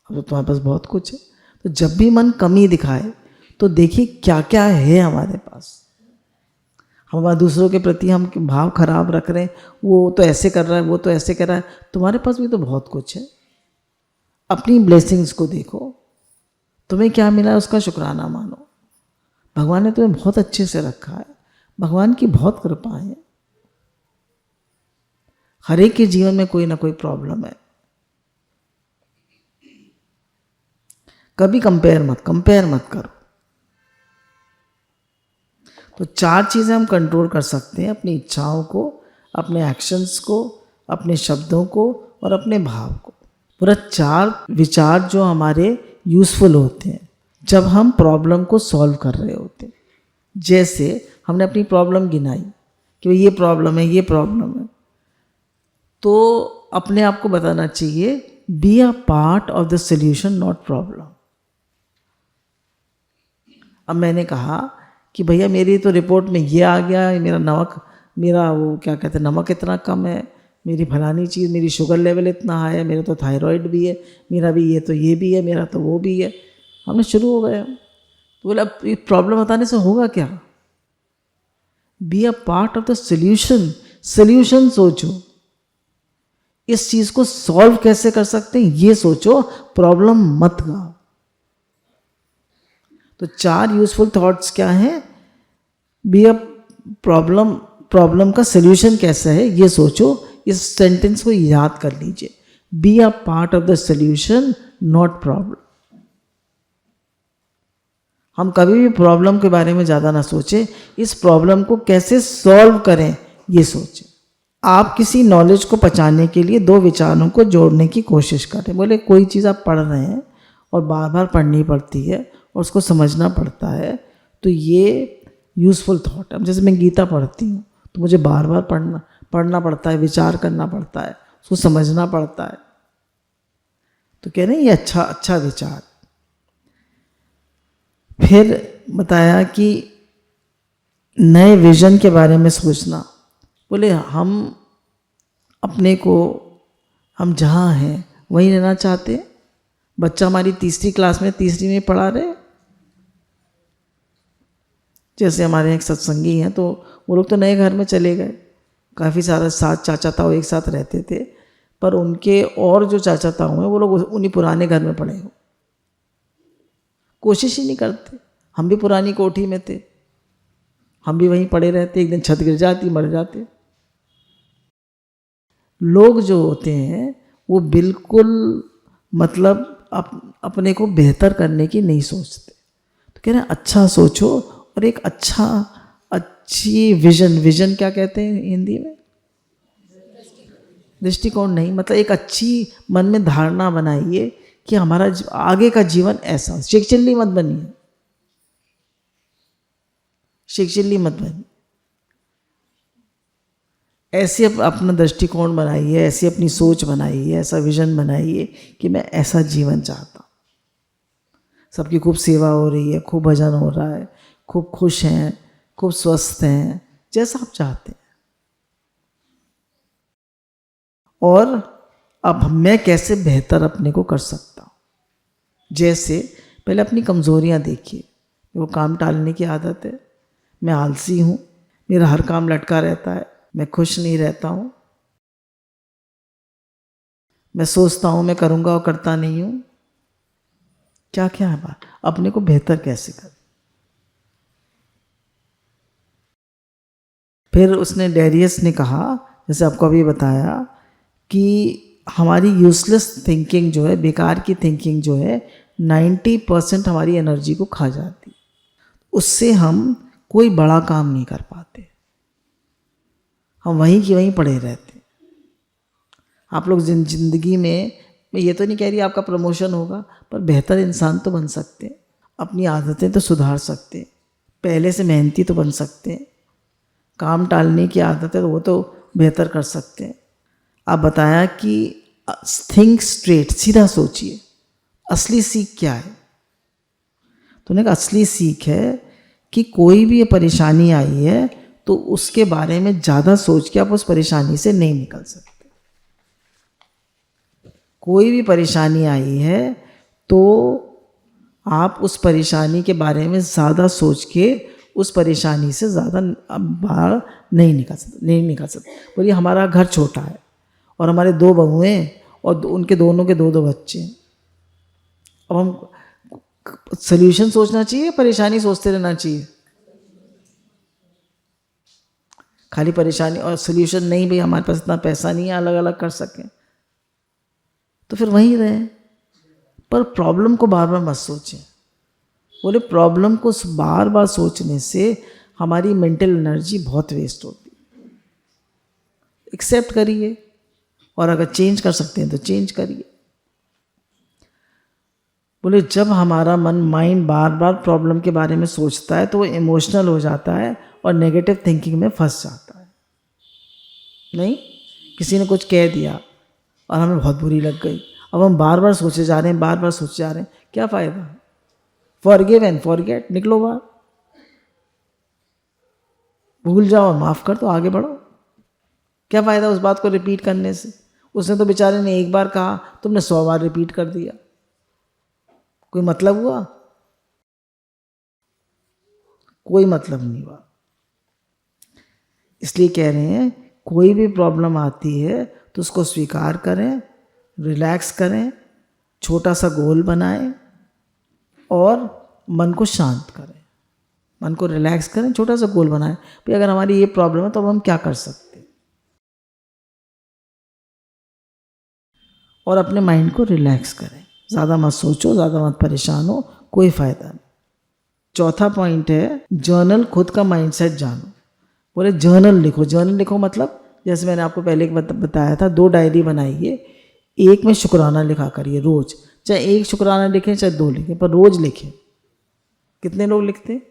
अब तो तुम्हारे पास बहुत कुछ है। तो जब भी मन कमी दिखाए तो देखिए क्या क्या है हमारे पास। हमारा दूसरों के प्रति हम भाव खराब रख रहे हैं, वो तो ऐसे कर रहा है, वो तो ऐसे कर रहा है, तुम्हारे पास भी तो बहुत कुछ है। अपनी ब्लेसिंग्स को देखो, तुम्हें क्या मिला है उसका शुक्राना मानो। भगवान ने तुम्हें बहुत अच्छे से रखा है, भगवान की बहुत कृपा है। हर एक के जीवन में कोई ना कोई प्रॉब्लम है। कभी कंपेयर मत करो। तो 4 चीज़ें हम कंट्रोल कर सकते हैं, अपनी इच्छाओं को, अपने एक्शंस को, अपने शब्दों को और अपने भाव को। पूरा 4 विचार जो हमारे यूज़फुल होते हैं जब हम प्रॉब्लम को सॉल्व कर रहे होते हैं। जैसे हमने अपनी प्रॉब्लम गिनाई कि ये प्रॉब्लम है, ये प्रॉब्लम है, तो अपने आप को बताना चाहिए be a part of the solution, not problem. अब मैंने कहा कि भैया मेरी तो रिपोर्ट में ये आ गया, मेरा वो क्या कहते हैं, नमक इतना कम है, मेरी फलानी चीज़, मेरी शुगर लेवल इतना हाई है, मेरा तो थायराइड भी है, मेरा भी ये तो ये भी है, मेरा तो वो भी है। हमने शुरू हो गए। तो बोला अब ये प्रॉब्लम बताने से होगा क्या? Be a part of the solution. Solution सोचो, इस चीज़ को सॉल्व कैसे कर सकते हैं ये सोचो, प्रॉब्लम मत गाओ। तो 4 यूजफुल थॉट्स क्या हैं? बी अ प्रॉब्लम का सोल्यूशन कैसा है ये सोचो। इस सेंटेंस को याद कर लीजिए, be a part of the solution, not problem. हम कभी भी प्रॉब्लम के बारे में ज़्यादा ना सोचें, इस प्रॉब्लम को कैसे सॉल्व करें ये सोचें। आप किसी नॉलेज को पहचानने के लिए 2 विचारों को जोड़ने की कोशिश करें। बोले कोई चीज़ आप पढ़ रहे हैं और बार बार पढ़नी पड़ती है और उसको समझना पड़ता है, तो ये यूज़फुल थॉट है। जैसे मैं गीता पढ़ती हूँ तो मुझे बार बार पढ़ना पड़ता है, विचार करना पड़ता है, उसको समझना पड़ता है। तो कह रहे हैं ये अच्छा विचार। फिर बताया कि नए विजन के बारे में सोचना। बोले हम अपने को हम जहाँ हैं वहीं रहना चाहते हैं। बच्चा हमारी तीसरी क्लास में, तीसरी में पढ़ा रहे। जैसे हमारे एक सत्संगी हैं, तो वो लोग तो नए घर में चले गए, काफ़ी सारा साथ चाचा ताऊ एक साथ रहते थे, पर उनके और जो चाचा ताऊ हैं वो लोग उन्हीं पुराने घर में पड़े हो, कोशिश ही नहीं करते। हम भी पुरानी कोठी में थे, हम भी वहीं पड़े रहते, एक दिन छत गिर जाती, मर जाते। लोग जो होते हैं वो बिल्कुल मतलब अपने को बेहतर करने की नहीं सोचते। तो कह रहे हैं अच्छा सोचो और एक अच्छी विजन क्या कहते हैं हिंदी में? दृष्टिकोण नहीं, मतलब एक अच्छी मन में धारणा बनाइए कि हमारा आगे का जीवन ऐसा। शिक्षिल्ली मत बनिए, शिक्षिल्ली मत बनिए। ऐसे अपना दृष्टिकोण बनाइए, ऐसी अपनी सोच बनाइए, ऐसा विजन बनाइए कि मैं ऐसा जीवन चाहता हूँ। सबकी खूब सेवा हो रही है, खूब भजन हो रहा है, खूब खुश हैं, खूब स्वस्थ हैं, जैसा आप चाहते हैं। और अब मैं कैसे बेहतर अपने को कर सकता हूँ। जैसे पहले अपनी कमज़ोरियाँ देखिए। वो काम टालने की आदत है, मैं आलसी हूँ, मेरा हर काम लटका रहता है, मैं खुश नहीं रहता हूँ, मैं सोचता हूँ मैं करूँगा और करता नहीं हूँ। क्या क्या है बात, अपने को बेहतर कैसे कर। फिर उसने डेरियस ने कहा, जैसे आपको अभी बताया, कि हमारी यूजलेस थिंकिंग जो है, बेकार की थिंकिंग जो है, 90% हमारी एनर्जी को खा जाती। उससे हम कोई बड़ा काम नहीं कर पाते, हम वहीं की वहीं पड़े रहते। आप लोग जिंदगी में, मैं ये तो नहीं कह रही आपका प्रमोशन होगा, पर बेहतर इंसान तो बन सकते, अपनी आदतें तो सुधार सकते, पहले से मेहनती तो बन सकते, काम टालने की आदत है तो वो तो बेहतर कर सकते हैं। आप बताया कि थिंक स्ट्रेट, सीधा सोचिए। असली सीख क्या है? तो उन्होंने कहा असली सीख है कि कोई भी परेशानी आई है तो उसके बारे में ज़्यादा सोच के आप उस परेशानी से नहीं निकल सकते। कोई भी परेशानी आई है तो आप उस परेशानी के बारे में ज़्यादा सोच के उस परेशानी से ज़्यादा बाहर नहीं निकल सकते। बोलिए हमारा घर छोटा है और हमारे 2 बहुएं और उनके दोनों के 2-2 बच्चे। अब हम सल्यूशन सोचना चाहिए, परेशानी सोचते रहना चाहिए? खाली परेशानी और सल्यूशन नहीं, भाई हमारे पास इतना पैसा नहीं है अलग अलग कर सकें, तो फिर वहीं रहे। पर प्रॉब्लम को बार बार मत सोचें। बोले प्रॉब्लम को बार बार सोचने से हमारी मेंटल एनर्जी बहुत वेस्ट होती। एक्सेप्ट करिए, और अगर चेंज कर सकते हैं तो चेंज करिए। बोले जब हमारा माइंड बार बार प्रॉब्लम के बारे में सोचता है तो वो इमोशनल हो जाता है और नेगेटिव थिंकिंग में फंस जाता है। नहीं, किसी ने कुछ कह दिया और हमें बहुत बुरी लग गई, अब हम बार बार सोचे जा रहे हैं, बार बार सोचे जा रहे हैं, क्या फ़ायदा? फॉरगिव एंड फॉरगेट, निकलो बाहर, भूल जाओ और माफ़ कर दो, आगे बढ़ो। क्या फ़ायदा उस बात को रिपीट करने से? उसने तो बेचारे ने एक बार कहा, तुमने 100 बार रिपीट कर दिया, कोई मतलब हुआ? कोई मतलब नहीं हुआ। इसलिए कह रहे हैं कोई भी प्रॉब्लम आती है तो उसको स्वीकार करें, रिलैक्स करें, छोटा सा गोल बनाएं और मन को शांत करें, मन को रिलैक्स करें, छोटा सा गोल बनाएं। भाई अगर हमारी ये प्रॉब्लम है तो अब हम क्या कर सकते हैं, और अपने माइंड को रिलैक्स करें। ज़्यादा मत सोचो, ज़्यादा मत परेशान हो, कोई फ़ायदा नहीं। चौथा पॉइंट है जर्नल, खुद का माइंडसेट जानो। बोले जर्नल लिखो। जर्नल लिखो मतलब जैसे मैंने आपको पहले बताया था, 2 डायरी बनाइए, एक में शुक्राना लिखा करिए रोज़। चाहे 1 शुक्राना लिखें चाहे 2 लिखें, पर रोज़ लिखें। कितने लोग लिखते?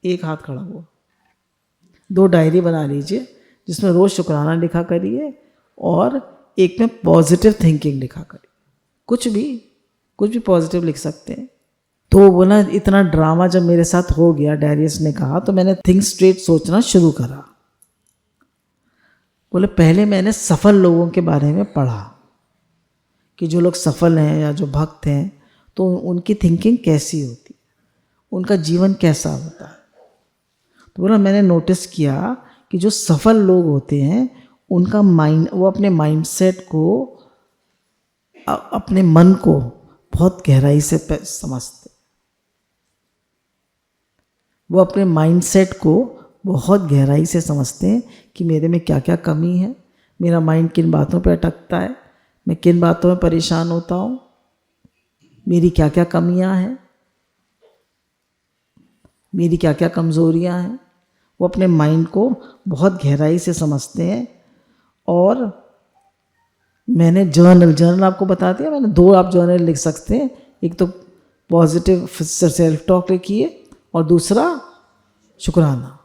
एक हाथ खड़ा हुआ। 2 डायरी बना लीजिए जिसमें रोज़ शुक्राना लिखा करिए और एक में पॉजिटिव थिंकिंग लिखा करिए। कुछ भी पॉजिटिव लिख सकते हैं। तो बोला इतना ड्रामा जब मेरे साथ हो गया, डेरियस ने कहा, तो मैंने थिंक स्ट्रेट सोचना शुरू करा। बोले पहले मैंने सफल लोगों के बारे में पढ़ा कि जो लोग सफल हैं या जो भक्त हैं तो उनकी थिंकिंग कैसी होती है, उनका जीवन कैसा होता है। तो बोला मैंने नोटिस किया कि जो सफल लोग होते हैं उनका माइंड, वो अपने माइंडसेट को, अपने मन को बहुत गहराई से समझते। वो अपने माइंडसेट को बहुत गहराई से समझते हैं कि मेरे में क्या क्या कमी है, मेरा माइंड किन बातों पे अटकता है, मैं किन बातों में परेशान होता हूँ, मेरी क्या क्या कमियाँ हैं, मेरी क्या क्या कमज़ोरियाँ हैं। वो अपने माइंड को बहुत गहराई से समझते हैं। और मैंने जर्नल आपको बता दिया, मैंने 2 आप जर्नल लिख सकते हैं। एक तो पॉजिटिव सेल्फ टॉक लिखिए और दूसरा शुक्राना।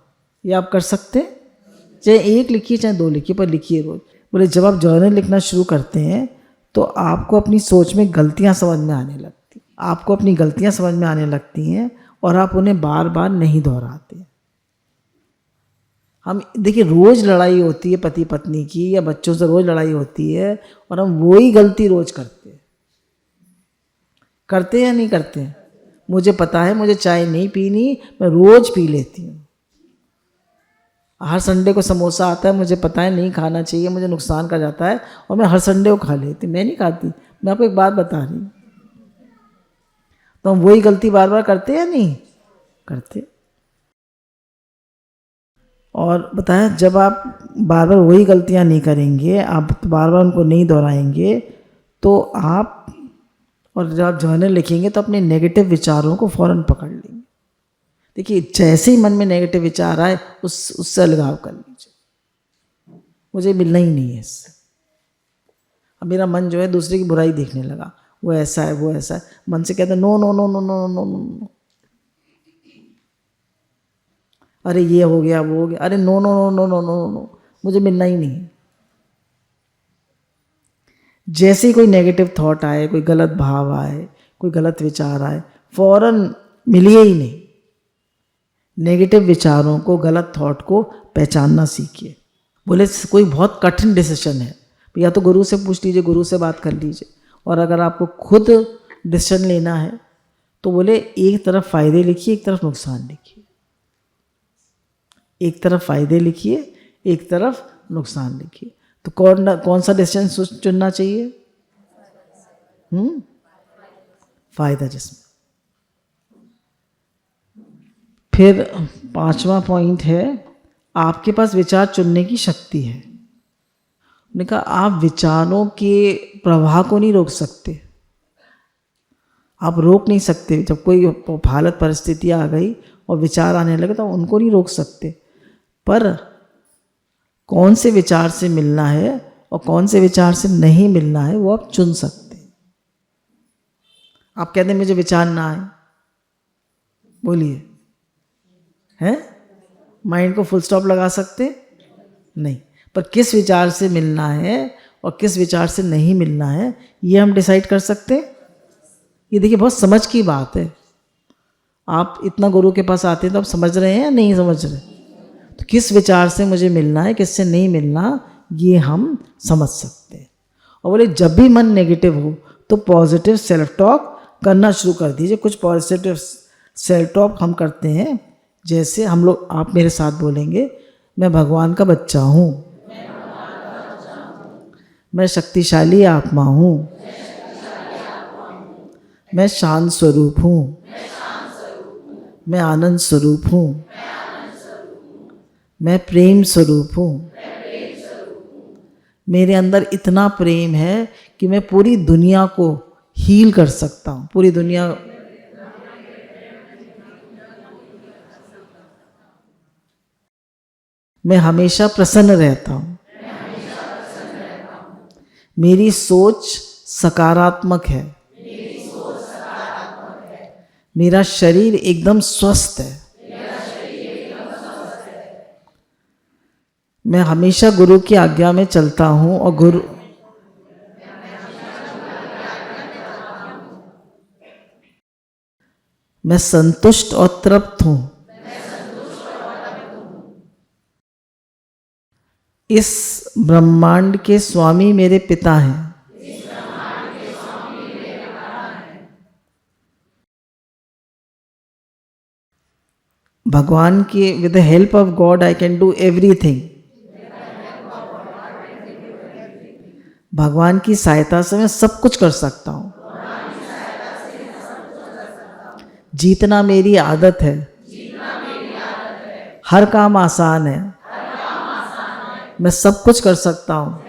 ये आप कर सकते हैं, चाहे 1 लिखिए चाहे 2 लिखिए, पर लिखिए रोज। बोले जब आप जर्नल लिखना शुरू करते हैं तो आपको अपनी सोच में गलतियां समझ में आने लगती, आपको अपनी गलतियां समझ में आने लगती हैं और आप उन्हें बार बार नहीं दोहराते। हम देखिए रोज़ लड़ाई होती है पति पत्नी की या बच्चों से रोज़ लड़ाई होती है और हम वही गलती रोज़ करते हैं। करते या नहीं करते हैं? मुझे पता है मुझे चाय नहीं पीनी, मैं रोज़ पी लेती हूँ। हर संडे को समोसा आता है, मुझे पता है नहीं खाना चाहिए, मुझे नुकसान कर जाता है और मैं हर संडे को खा लेती। मैं नहीं खाती, मैं आपको एक बात बता रही हूँ। तो हम वही गलती बार बार करते या नहीं करते? और बताया जब आप बार बार वही गलतियाँ नहीं करेंगे, आप बार बार उनको नहीं दोहराएंगे, तो आप, और जब आप जर्नल लिखेंगे तो अपने नेगेटिव विचारों को फ़ौरन पकड़ लेंगे। देखिए जैसे ही मन में नेगेटिव विचार आए उससे अलगाव कर लीजिए, मुझे मिलना ही नहीं है इससे। अब मेरा मन जो है दूसरे की बुराई देखने लगा, वो ऐसा है वो ऐसा है, मन से कहते no no no no no no no, अरे ये हो गया वो हो गया, अरे no no no no no no no, मुझे मिलना ही नहीं। जैसे ही कोई नेगेटिव थॉट आए, कोई गलत भाव आए, कोई गलत विचार आए, फौरन मिलिए ही नहीं। नेगेटिव विचारों को, गलत थॉट को पहचानना सीखिए। बोले कोई बहुत कठिन डिसीजन है, या तो गुरु से पूछ लीजिए, गुरु से बात कर लीजिए। और अगर आपको खुद डिसीजन लेना है तो बोले एक तरफ फायदे लिखिए, एक तरफ नुकसान लिखिए। एक तरफ फायदे लिखिए, एक तरफ नुकसान लिखिए। तो कौन सा डिसीजन चुनना चाहिए? फायदा जिसमें। फिर 5वां पॉइंट है, आपके पास विचार चुनने की शक्ति है। उन्होंने कहा आप विचारों के प्रवाह को नहीं रोक सकते, आप रोक नहीं सकते। जब कोई हालत परिस्थितियाँ आ गई और विचार आने लगे तो उनको नहीं रोक सकते, पर कौन से विचार से मिलना है और कौन से विचार से नहीं मिलना है वो आप चुन सकते हैं। आप कहते हैं मुझे विचार ना आए, बोलिए, हैं? माइंड को फुल स्टॉप लगा सकते नहीं, पर किस विचार से मिलना है और किस विचार से नहीं मिलना है ये हम डिसाइड कर सकते हैं। ये देखिए बहुत समझ की बात है। आप इतना गुरु के पास आते हैं तो आप समझ रहे हैं या नहीं समझ रहे? तो किस विचार से मुझे मिलना है, किससे नहीं मिलना, ये हम समझ सकते हैं। और बोले जब भी मन नेगेटिव हो तो पॉजिटिव सेल्फ टॉक करना शुरू कर दीजिए। कुछ पॉजिटिव सेल्फ टॉक हम करते हैं, जैसे हम लोग, आप मेरे साथ बोलेंगे, मैं भगवान का बच्चा हूँ, मैं शक्तिशाली आत्मा हूँ, मैं शांत स्वरूप हूँ, मैं आनंद स्वरूप हूँ, मैं प्रेम स्वरूप हूँ, मेरे अंदर इतना प्रेम है कि मैं पूरी दुनिया को हील कर सकता हूँ, पूरी दुनिया। मैं हमेशा प्रसन्न रहता हूँ, मेरी सोच सकारात्मक है, मेरा शरीर एकदम स्वस्थ है, मैं हमेशा गुरु की आज्ञा में चलता हूँ और गुरु, मैं संतुष्ट और तृप्त हूँ, इस ब्रह्मांड के स्वामी मेरे पिता हैं। भगवान की with the help of God I can do everything. भगवान की सहायता से मैं सब कुछ कर सकता हूँ। जीतना मेरी आदत है। हर काम आसान है। मैं सब कुछ कर सकता हूँ।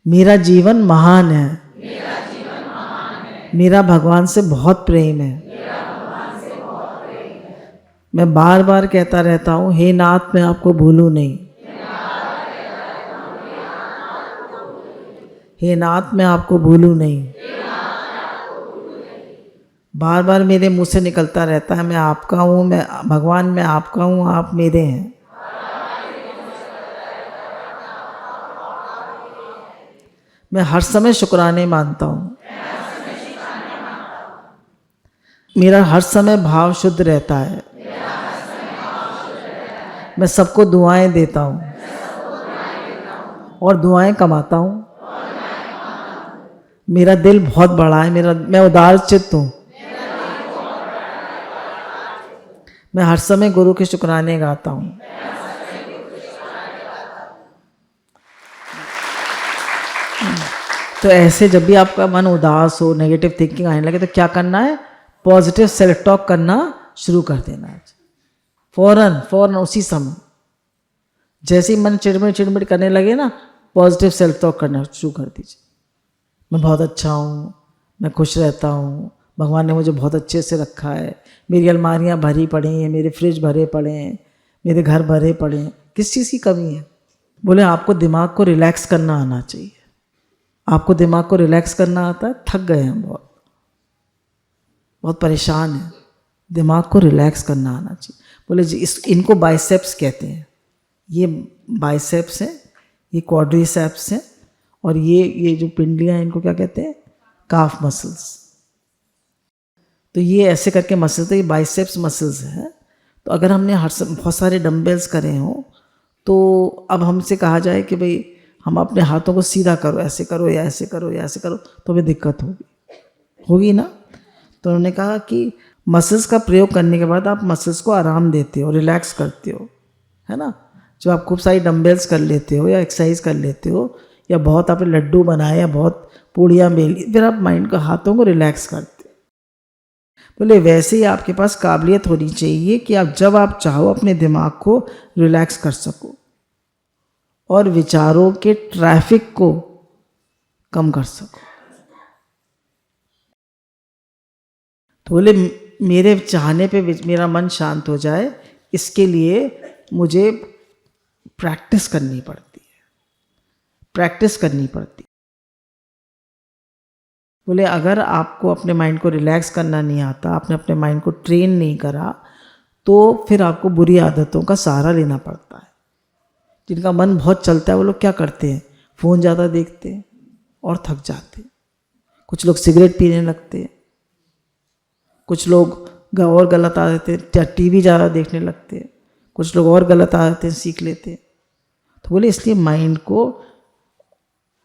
मेरा जीवन महान है। मेरा भगवान से बहुत प्रेम है। मैं बार बार कहता रहता हूँ, हे नाथ मैं आपको भूलूं नहीं। हे नाथ मैं आपको भूलूं नहीं। बार बार मेरे मुंह से निकलता रहता है, मैं आपका हूँ, मैं भगवान मैं आपका हूँ, आप मेरे हैं। मैं हर समय शुक्राने मानता हूँ। मेरा हर समय भाव शुद्ध रहता है। मैं सबको दुआएं देता हूँ और दुआएं कमाता हूँ। मेरा दिल बहुत बड़ा है, मैं उदार चित्त हूँ। मैं हर समय गुरु के शुक्राने गाता हूँ। तो ऐसे जब भी आपका मन उदास हो, नेगेटिव थिंकिंग आने लगे, तो क्या करना है? पॉजिटिव सेल्फ टॉक करना शुरू कर देना है। फौरन उसी समय जैसे ही मन चिड़मिड़ करने लगे ना, पॉजिटिव सेल्फ टॉक करना शुरू कर दीजिए। मैं बहुत अच्छा हूँ, मैं खुश रहता हूँ, भगवान ने मुझे बहुत अच्छे से रखा है, मेरी अलमारियाँ भरी पड़ी हैं, मेरे फ्रिज भरे पड़े हैं, मेरे घर भरे पड़े हैं। किस चीज़ की कमी है? बोले आपको दिमाग को रिलैक्स करना आना चाहिए। आपको दिमाग को रिलैक्स करना आता है? थक गए हैं, बहुत परेशान हैं, दिमाग को रिलैक्स करना आना चाहिए। बोले जी इनको बाइसेप्स कहते हैं। ये बाइसेप्स हैं, ये क्वाड्रिसेप्स हैं, और ये जो पिंडलियाँ हैं इनको क्या कहते हैं? काफ मसल्स। तो ये ऐसे करके मसल्स, तो ये बाइसेप्स मसल्स हैं। तो अगर हमने बहुत सारे डंबल्स करे हों, तो अब हमसे कहा जाए कि भाई हम अपने हाथों को सीधा करो, ऐसे करो या ऐसे करो या ऐसे करो, तो हमें दिक्कत होगी ना। तो उन्होंने कहा कि मसल्स का प्रयोग करने के बाद आप मसल्स को आराम देते हो, रिलैक्स करते हो, है ना। जो आप खूब सारी डंबल्स कर लेते हो या एक्सरसाइज कर लेते हो, या बहुत आपने लड्डू बनाए या बहुत पूड़ियाँ बेली, फिर आप माइंड को, हाथों को रिलैक्स करते हो। बोले वैसे ही आपके पास काबिलियत होनी चाहिए कि आप जब आप चाहो अपने दिमाग को रिलैक्स कर सको और विचारों के ट्रैफिक को कम कर सको। तो बोले मेरे चाहने पे मेरा मन शांत हो जाए, इसके लिए मुझे प्रैक्टिस करनी पड़ती है। बोले अगर आपको अपने माइंड को रिलैक्स करना नहीं आता, आपने अपने माइंड को ट्रेन नहीं करा, तो फिर आपको बुरी आदतों का सहारा लेना पड़ता है। जिनका मन बहुत चलता है वो लोग क्या करते हैं? फ़ोन ज़्यादा देखते हैं और थक जाते हैं। कुछ लोग सिगरेट पीने लगते हैं, कुछ लोग और गलत आदतें, टीवी ज़्यादा देखने लगते हैं, कुछ लोग और गलत आदतें सीख लेते हैं। तो बोले इसलिए माइंड को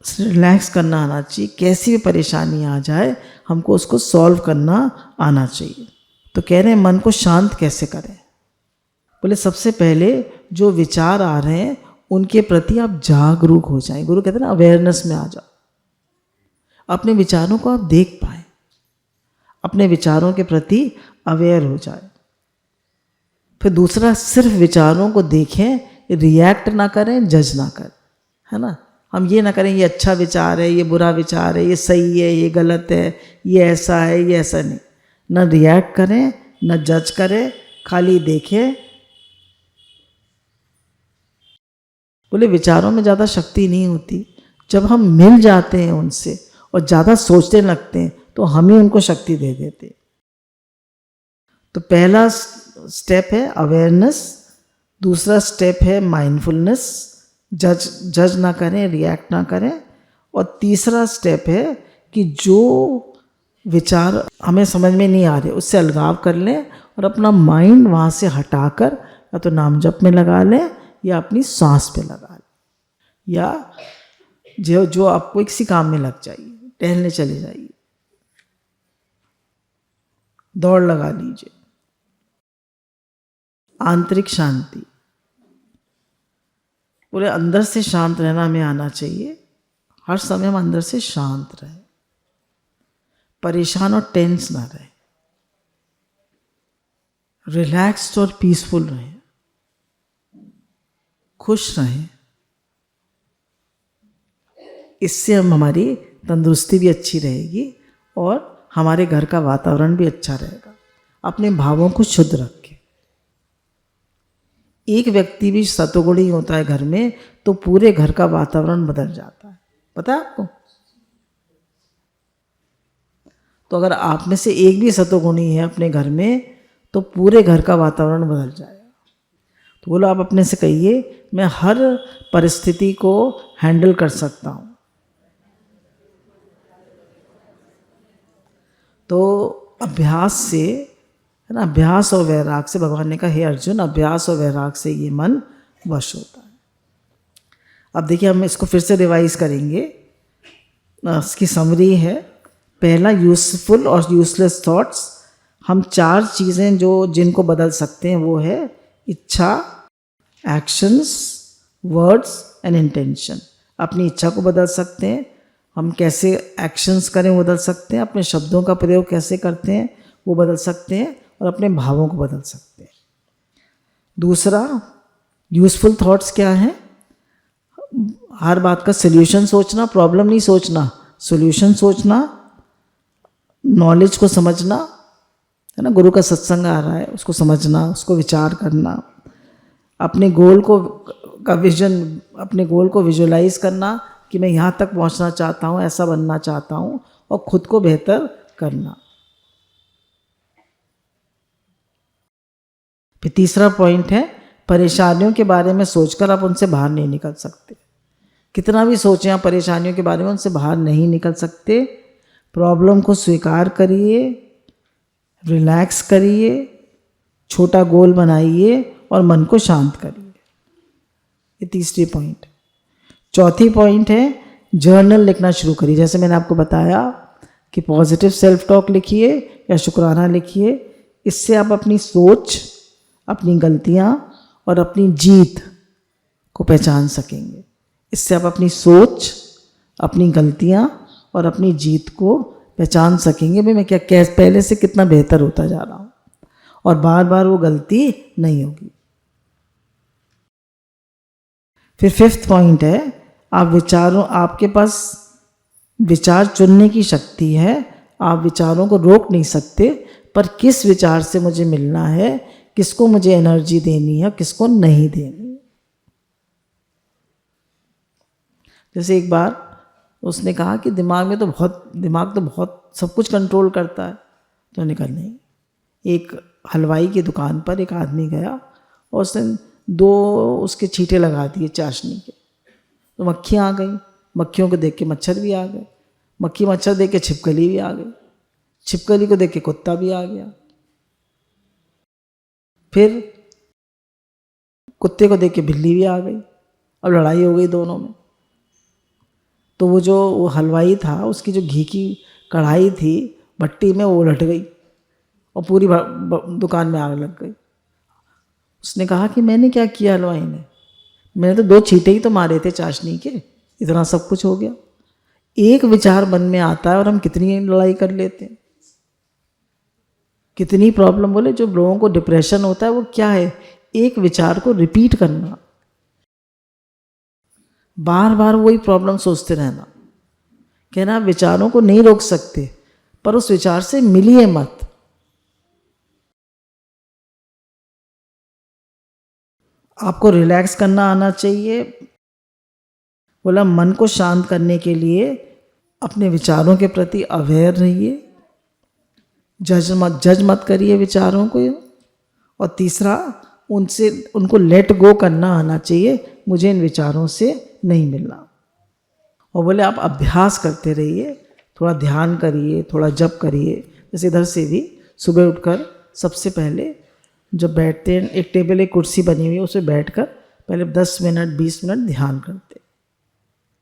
रिलैक्स करना आना चाहिए। कैसी भी परेशानी आ जाए हमको उसको सॉल्व करना आना चाहिए। तो कह रहे हैं मन को शांत कैसे करें? बोले सबसे पहले जो विचार आ रहे हैं उनके प्रति आप जागरूक हो जाएं। गुरु कहते हैं ना, अवेयरनेस में आ जाओ, अपने विचारों को आप देख पाए, अपने विचारों के प्रति अवेयर हो जाए। फिर दूसरा, सिर्फ विचारों को देखें, रिएक्ट ना करें, जज ना करें, है ना। हम ये ना करें ये अच्छा विचार है, ये बुरा विचार है, ये सही है, ये गलत है, ये ऐसा है, ये ऐसा नहीं। न रिएक्ट करें, न जज करें, खाली देखें। बोले विचारों में ज़्यादा शक्ति नहीं होती। जब हम मिल जाते हैं उनसे और ज़्यादा सोचने लगते हैं तो हम ही उनको शक्ति दे देते। तो पहला स्टेप है अवेयरनेस, दूसरा स्टेप है माइंडफुलनेस, जज ना करें, रिएक्ट ना करें, और तीसरा स्टेप है कि जो विचार हमें समझ में नहीं आ रहे उससे अलगाव कर लें और अपना माइंड वहाँ से हटाकर या तो नाम जप में लगा लें या अपनी सांस पे लगा लें, या जो आपको किसी काम में लग जाइए, टहलने चले जाइए, दौड़ लगा लीजिए। आंतरिक शांति, पूरे अंदर से शांत रहना हमें आना चाहिए। हर समय हम अंदर से शांत रहें, परेशान और टेंस ना रहें, रिलैक्स्ड और पीसफुल रहें, खुश रहें। इससे हमारी तंदुरुस्ती भी अच्छी रहेगी और हमारे घर का वातावरण भी अच्छा रहेगा। अपने भावों को शुद्ध रखें। एक व्यक्ति भी सतोगुणी होता है घर में तो पूरे घर का वातावरण बदल जाता है, पता है आपको? तो अगर आप में से एक भी सतोगुणी है अपने घर में तो पूरे घर का वातावरण बदल जाएगा। तो बोलो, आप अपने से कहिए, मैं हर परिस्थिति को हैंडल कर सकता हूँ। तो अभ्यास से, है ना, अभ्यास और वैराग से, भगवान ने कहा हे अर्जुन, अभ्यास और वैराग से ये मन वश होता है। अब देखिए, हम इसको फिर से रिवाइज करेंगे। इसकी समरी है, पहला यूजफुल और यूजलेस थॉट्स। हम 4 चीज़ें जिनको बदल सकते हैं वो है इच्छा, एक्शंस, वर्ड्स एंड इंटेंशन। अपनी इच्छा को बदल सकते हैं, हम कैसे एक्शंस करें वो बदल सकते हैं, अपने शब्दों का प्रयोग कैसे करते हैं वो बदल सकते हैं, और अपने भावों को बदल सकते हैं। दूसरा, यूजफुल थॉट्स क्या हैं? हर बात का सोल्यूशन सोचना, प्रॉब्लम नहीं सोचना, सोल्यूशन सोचना, नॉलेज को समझना, है ना, गुरु का सत्संग आ रहा है उसको समझना, उसको विचार करना, अपने गोल को का विजन, अपने गोल को विजुलाइज करना कि मैं यहाँ तक पहुँचना चाहता हूँ, ऐसा बनना चाहता हूँ, और खुद को बेहतर करना। फिर तीसरा पॉइंट है, परेशानियों के बारे में सोचकर आप उनसे बाहर नहीं निकल सकते। कितना भी सोचें आप परेशानियों के बारे में, उनसे बाहर नहीं निकल सकते। प्रॉब्लम को स्वीकार करिए, रिलैक्स करिए, छोटा गोल बनाइए और मन को शांत करिए। ये तीसरी पॉइंट। चौथी पॉइंट है, जर्नल लिखना शुरू करिए। जैसे मैंने आपको बताया कि पॉजिटिव सेल्फ टॉक लिखिए या शुक्राना लिखिए। इससे आप अपनी सोच, अपनी गलतियाँ और अपनी जीत को पहचान सकेंगे। इससे आप अपनी सोच, अपनी गलतियाँ और अपनी जीत को पहचान सकेंगे। भाई मैं क्या पहले से कितना बेहतर होता जा रहा हूँ, और बार बार वो गलती नहीं होगी। फिर 5th पॉइंट है, आपके पास विचार चुनने की शक्ति है। आप विचारों को रोक नहीं सकते, पर किस विचार से मुझे मिलना है, किसको मुझे एनर्जी देनी है, किसको नहीं देनी। जैसे एक बार उसने कहा कि दिमाग तो बहुत सब कुछ कंट्रोल करता है। तो मैंने कहा नहीं। एक हलवाई की दुकान पर एक आदमी गया और उसने 2 उसके छींटे लगा दिए चाशनी के, तो मक्खियाँ आ गई। मक्खियों को देख के मच्छर भी आ गए, मच्छर देख के छिपकली भी आ गई, छिपकली को देख के कुत्ता भी आ गया, फिर कुत्ते को देख के बिल्ली भी आ गई। अब लड़ाई हो गई दोनों में। तो वो हलवाई था, उसकी जो घी की कढ़ाई थी भट्टी में, वो उलट गई और पूरी दुकान में आग लग गई। उसने कहा कि मैंने क्या किया हलवाई ने, मैंने तो 2 छींटे ही तो मारे थे चाशनी के, इतना सब कुछ हो गया। एक विचार मन में आता है और हम कितनी लड़ाई कर लेते हैं, कितनी प्रॉब्लम। बोले जो लोगों को डिप्रेशन होता है वो क्या है, एक विचार को रिपीट करना, बार बार वही प्रॉब्लम सोचते रहना। कहना विचारों को नहीं रोक सकते, पर उस विचार से मिलिए मत। आपको रिलैक्स करना आना चाहिए। बोला मन को शांत करने के लिए अपने विचारों के प्रति अवेयर रहिए, जज मत करिए विचारों को। और तीसरा, उनको लेट गो करना आना चाहिए, मुझे इन विचारों से नहीं मिलना। और बोले आप अभ्यास करते रहिए, थोड़ा ध्यान करिए, थोड़ा जप करिए। जैसे इधर से भी सुबह उठकर सबसे पहले जब बैठते हैं, एक टेबल एक कुर्सी बनी हुई है, उस पर बैठ कर पहले 10 मिनट 20 मिनट ध्यान करते,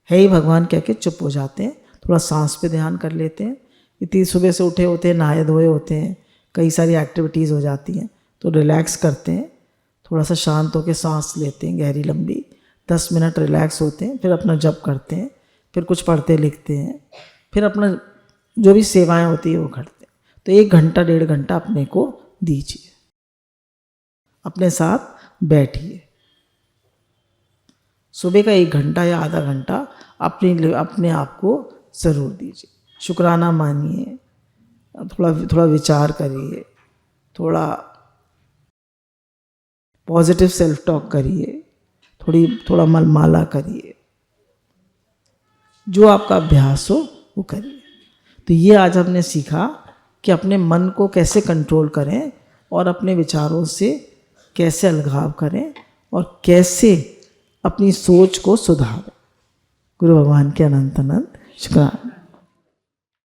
है ही भगवान कह के चुप हो जाते हैं, थोड़ा सांस पे ध्यान कर लेते हैं। इतनी सुबह से उठे होते हैं, नहाए धोए होते हैं, कई सारी एक्टिविटीज़ हो जाती हैं, तो रिलैक्स करते हैं, थोड़ा सा शांत होकर सांस लेते हैं गहरी लंबी, 10 मिनट रिलैक्स होते हैं, फिर अपना जप करते हैं, फिर कुछ पढ़ते लिखते हैं, फिर अपना जो भी सेवाएं होती है वो करते हैं। तो 1 घंटा 1.5 घंटा अपने को दीजिए, अपने साथ बैठिए। सुबह का 1 घंटा या आधा घंटा अपने आप को ज़रूर दीजिए। शुक्राना मानिए, थोड़ा विचार करिए, थोड़ा पॉजिटिव सेल्फ टॉक करिए, थोड़ा मनमाला करिए, जो आपका अभ्यास हो वो करिए। तो ये आज हमने सीखा कि अपने मन को कैसे कंट्रोल करें और अपने विचारों से कैसे अलगाव करें और कैसे अपनी सोच को सुधारें। गुरु भगवान के अनंत अनंत शुक्राना।